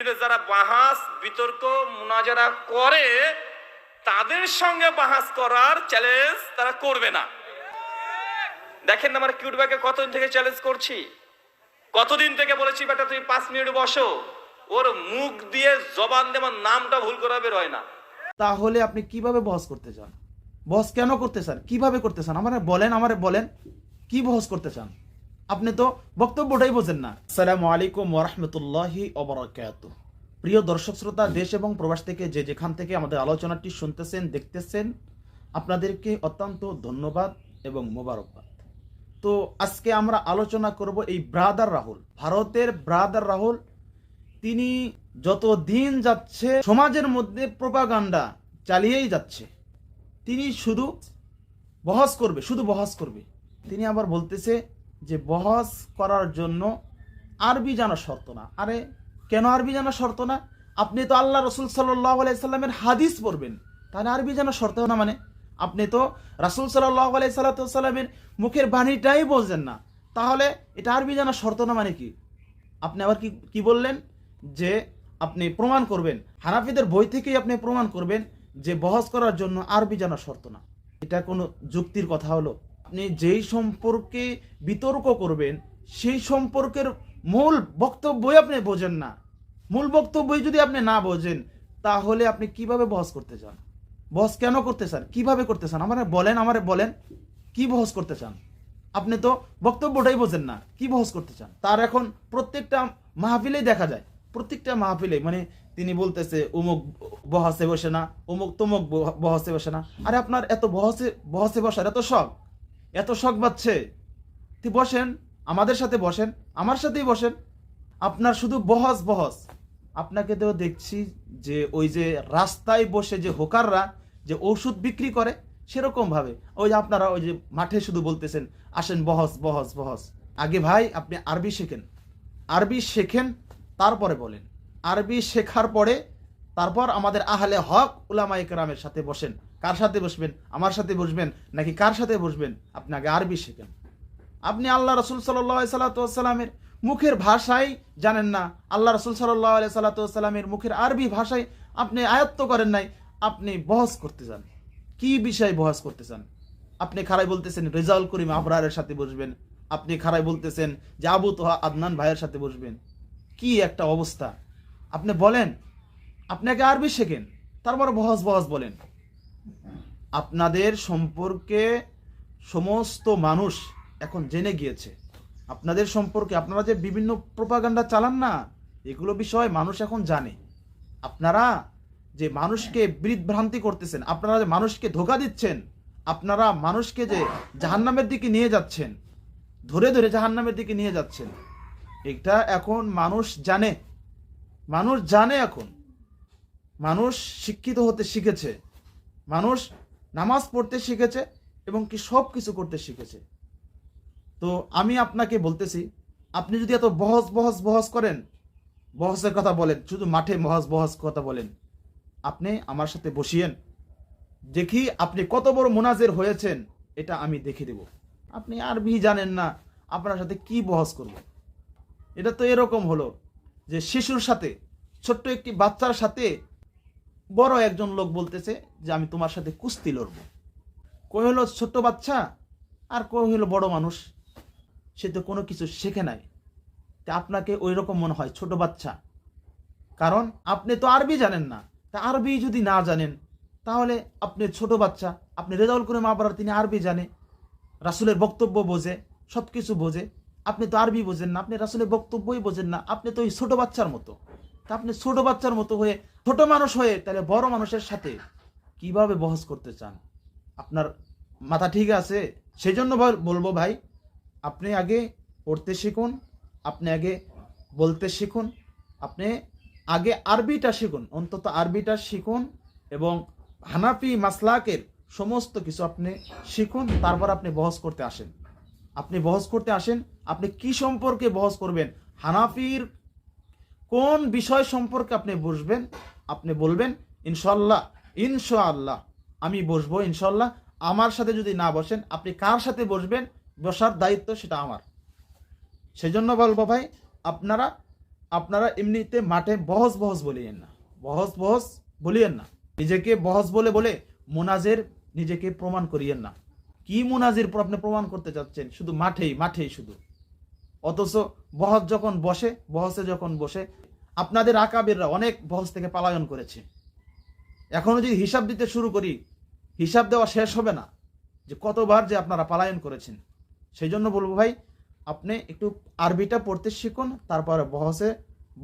যারা বাহাস বিতর্ক মুনাজারা করে তাদের সঙ্গে বাহাস করার চ্যালেঞ্জ তারা করবে না। দেখেন আমার কিউটবাকে কতদিন থেকে চ্যালেঞ্জ করছি, কতদিন থেকে বলেছি বেটা তুই 5 মিনিট বসো, ওর মুখ দিয়ে জবান দিয়ে আমার নামটা ভুল করা বের হয় না। তাহলে আপনি কিভাবে বহস করতে চান? বহস কেন করতে চান? কিভাবে করতে চান? আমারে বলেন কি বহস করতে চান? আপনি তো বক্তব্যটাই বোঝেন না। আসসালামু আলাইকুম ওয়া রাহমাতুল্লাহি ওয়া বারাকাতুহু। প্রিয় দর্শক শ্রোতা, দেশ এবং প্রবাস থেকে যে যেখান থেকে আমাদের আলোচনাটি শুনতেছেন দেখতেছেন, আপনাদেরকে অত্যন্ত ধন্যবাদ এবং মোবারকবাদ। তো আজকে আমরা আলোচনা করব এই ব্রাদার রাহুল, ভারতের ব্রাদার রাহুল। তিনি যত দিন যাচ্ছে সমাজের মধ্যে প্রোপাগান্ডা চালিয়েই যাচ্ছে। তিনি শুধু বহস করবে। তিনি আবার বলতেছে যে বহস করার জন্য আরবি জানা শর্ত না। আরে কেন আরবি জানা শর্ত না? আপনি তো আল্লাহ রসুল সাল্লাল্লাহু আলাইহি সাল্লামের হাদিস পড়বেন, তাহলে আরবি জানা শর্ত না মানে? আপনি তো রাসূল সাল্লাল্লাহু আলাইহি সাল্লামের মুখের বাণীটাই বোঝেন না, তাহলে এটা আরবি জানা শর্ত না মানে কি? আপনি আবার কি বললেন যে আপনি প্রমাণ করবেন, হানাফিদের বই থেকেই আপনি প্রমাণ করবেন যে বহস করার জন্য আরবি জানা শর্ত না। এটা কোনো যুক্তির কথা হলো? আপনি যেই সম্পর্কে বিতর্ক করবেন সেই সম্পর্কের মূল বক্তব্যই আপনি বোঝেন না। মূল বক্তব্যই যদি আপনি না বোঝেন, তাহলে আপনি কিভাবে বহস করতে চান? বহস কেন করতে চান? কিভাবে করতে চান? আমারে বলেন কি বহস করতে চান? আপনি তো বক্তব্যটাই বোঝেন না, কি বহস করতে চান? তার এখন প্রত্যেকটা মাহফিলেই দেখা যায়, প্রত্যেকটা মাহফিলে মানে তিনি বলতেছে অমুক বহসে বসে না, অমুক তমুক বহসে বসে না। আরে আপনার এত বহসে বসার এত শখ বাচ্ছে, তুই বসেন, আমাদের সাথে বসেন, আমার সাথেই বসেন। আপনার শুধু বহস। আপনাকে তো দেখছি যে ওই যে রাস্তায় বসে যে হোকাররা যে ওষুধ বিক্রি করে সেরকম ভাবে ওই যে আপনারা ওই যে মাঠে শুধু বলতেছেন আসেন বহস। আগে ভাই আপনি আরবি শেখেন তারপরে বলেন। আরবি শেখার পরে তারপর আমাদের আহলে হক উলামায়ে কেরামের সাথে বসেন। কার সাথে বসবেন? আমার সাথে বসবেন নাকি কার সাথে বসবেন? আপনি আগে আরবি শেখেন। আপনি আল্লাহ রসুল সাল্লাল্লাহু আলাইহি সাল্লামের মুখের ভাষাই জানেন না, আল্লাহ রসুল সাল্লাল্লাহু আলাইহি সাল্লামের মুখের আরবি ভাষায় আপনি আয়ত্ত করেন নাই, আপনি বহস করতে চান। কি বিষয় বহস করতে চান? আপনি খারাই বলতেছেন রেজাউল করিম আবরারের সাথে বসবেন, আপনি খারাই বলতেছেন যে আবু তোহা আদনান ভাইয়ের সাথে বসবেন। কি একটা অবস্থা! আপনি বলেন, আপনাকে আরবি শেখেন, তারপর বহস বলেন। আপনাদের সম্পর্কে সমস্ত মানুষ এখন জেনে গিয়েছে। আপনাদের সম্পর্কে আপনারা যে বিভিন্ন প্রোপাগান্ডা চালান না, এগুলো বিষয় মানুষ এখন জানে। আপনারা যে মানুষকে বিভ্রান্তি করতেছেন, আপনারা যে মানুষকে ধোঁকা দিচ্ছেন, আপনারা মানুষকে যে জাহান্নামের দিকে নিয়ে যাচ্ছেন, ধরে জাহান্নামের দিকে নিয়ে যাচ্ছেন, এটা এখন মানুষ জানে। এখন মানুষ শিক্ষিত হতে শিখেছে, মানুষ নামাজ পড়তে শিখেছে এবং কি সব কিছু করতে শিখেছে। তো আমি আপনাকে বলতেছি, আপনি যদি এত বহস করেন, বহসের কথা বলেন, শুধু মাঠে বহস কথা বলেন, আপনি আমার সাথে বসিয়েন, দেখি আপনি কত বড় মুনাজের হয়েছেন, এটা আমি দেখে দেব। আপনি আরবি জানেন না, আপনার সাথে কি বহস করব? এটা তো এরকম হলো যে শিশুর সাথে, ছোট্ট একটি বাচ্চার সাথে বড় একজন লোক বলতেছে যে আমি তোমার সাথে কুস্তি লড়ব। কই হলো ছোট্ট বাচ্চা আর কই হলো বড় মানুষ, সে তো কোনো কিছু শেখে নাই। তা আপনাকে ওই রকম মনে হয় ছোট বাচ্চা, কারণ আপনি তো আরবি জানেন না। তা আরবি যদি না জানেন তাহলে আপনি ছোট বাচ্চা। আপনি রেজাউল করিম আবরার, তিনি আরবি জানে, রাসূলের বক্তব্য বোঝে, সব কিছু বোঝে। আপনি তো আরবি বোঝেন না, আপনি রাসূলের বক্তব্যই বোঝেন না, আপনি তো ওই ছোট বাচ্চার মতো। তা আপনি ছোট বাচ্চার মতো হয়ে, ছোট মানুষ হয়ে, তাহলে বড় মানুষের সাথে কিভাবে বহস করতে চান? আপনার মাথা ঠিক আছে? সেই জন্য বলবো ভাই, আপনি আগে পড়তে শিখুন, আপনি আগে বলতে শিখুন, আপনি আগে আরবিটা শিখুন, অন্তত আরবিটা শিখুন এবং হানাফি মাসলাকের সমস্ত কিছু আপনি শিখুন, তারপর আপনি বহস করতে আসেন। আপনি কি সম্পর্কে বহস করবেন? হানাফির কোন বিষয় সম্পর্কে আপনি বসবেন? আপনি বলবেন ইনশাআল্লাহ আমি বসবো, ইনশাআল্লাহ। আমার সাথে যদি না বসেন, আপনি কার সাথে বসবেন, বসার দায়িত্ব সেটা আমার। সেজন্য বলবো ভাই, আপনারা আপনারা এমনিতে মাঠে বহস বহস বলিয়েন না, বহস বহস বলিয়েন না। নিজেকে বহস বলে বলে মোনাজের নিজেকে প্রমাণ করিয়েন না। কি মোনাজির আপনি প্রমাণ করতে চাচ্ছেন? শুধু মাঠেই মাঠেই শুধু। অথচ বহস যখন বসে, বহসে যখন বসে, আপনাদের আকাবিররা অনেক বহস থেকে পলায়ন করেছে। এখনো যদি হিসাব দিতে শুরু করি, হিসাব দেওয়া শেষ হবে না যে কতবার যে আপনারা পলায়ন করেছেন। সেই জন্য বলবো ভাই, আপনি একটু আরবিটা পড়তে শিখুন, তারপরে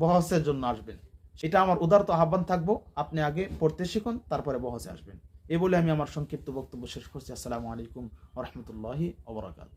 বহসের জন্য আসবেন। সেটা আমার উদারত আহ্বান থাকবো, আপনি আগে পড়তে শিখুন, তারপরে বহসে আসবেন। এই বলে আমি আমার সংক্ষিপ্ত বক্তব্য শেষ করছি। আসসালামু আলাইকুম ওয়া রাহমাতুল্লাহি ওয়া বারাকাতুহু।